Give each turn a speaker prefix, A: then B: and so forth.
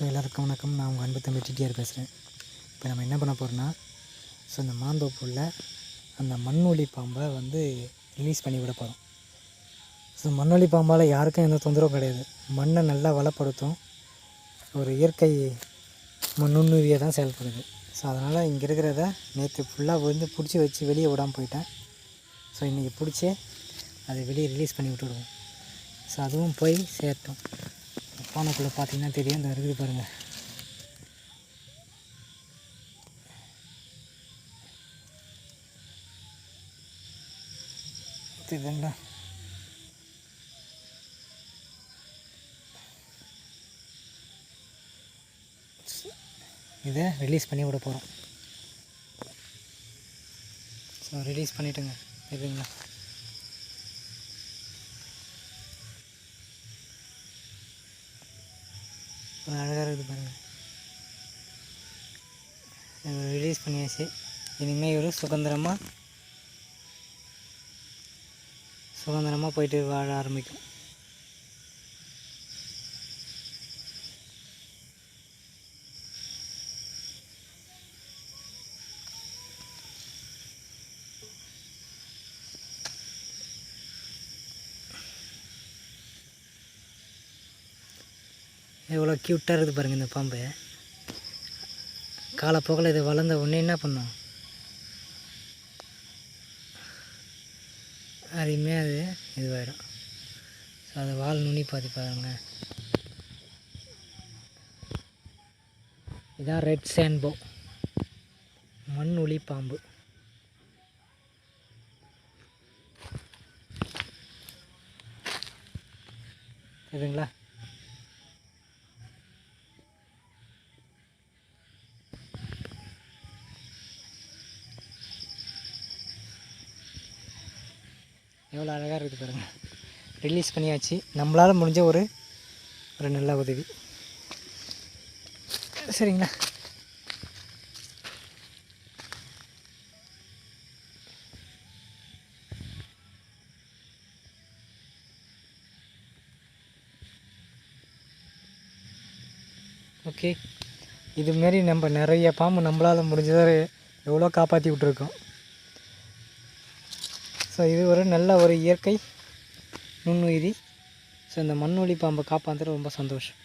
A: எல்லாருக்கும் வணக்கம். நான் உங்கள் அன்பு தம்பி டிடிஆர் பேசுகிறேன். இப்போ நம்ம என்ன பண்ண போகிறோன்னா, இந்த மாந்தோப்புள்ள அந்த மண்ணுளி பாம்பை ரிலீஸ் பண்ணி விட போகிறோம். மண்ணுளி பாம்பால் யாருக்கும் எந்த தொந்தரவும் கிடையாது. மண்ணை நல்லா வளப்படுத்தும். ஒரு இயற்கை நுண்ணுயிரியை தான் செயல்படுது. அதனால் இங்கே இருக்கிறத நேற்று ஃபுல்லாக பிடிச்சி வச்சு வெளியே விடாமல் போயிட்டேன். இன்றைக்கி பிடிச்சி அதை வெளியே ரிலீஸ் பண்ணி விட்டுடுவோம். அதுவும் போய் சேர்த்தோம். பானைக்குள்ளே பார்த்தீங்கன்னா தெரியும், இந்த இருக்குது பாருங்கள். தெரியுதுங்களா? இதை ரிலீஸ் பண்ணி விட போகிறோம். ரிலீஸ் பண்ணிவிட்டுங்க. தெரியுதுங்களா? அழகாக இருக்குது பாருங்கள். ரிலீஸ் பண்ணியாச்சு. இனிமேல் ஒரு சுதந்திரமாக போயிட்டு வாழ ஆரம்பிக்கும். எவ்வளோ க்யூட்டாக இருக்குது பாருங்கள் இந்த பாம்பு. காலப்போக்கில் இது வளர்ந்த உடனே என்ன பண்ணும், அதையுமே அது இதுவாகிடும். அது வால் நுனி பாருங்க. இதான் ரெட் சேன்போ மண்ணுளி பாம்பு. சரிங்களா? எவ்வளோ அழகாக இருக்குது பாருங்கள். ரிலீஸ் பண்ணியாச்சு. நம்மளால் முடிஞ்ச ஒரு நல்ல உதவி. சரிங்களா? ஓகே. இதுமாரி நம்ம நிறைய பாம்பு நம்மளால் முடிஞ்சதை எவ்வளோ காப்பாற்றி விட்ருக்கோம். இது ஒரு நல்ல ஒரு இயற்கை நுண்ணுயிரி. இந்த மண்ணுளி பாம்பை காப்பாற்றுறது ரொம்ப சந்தோஷம்.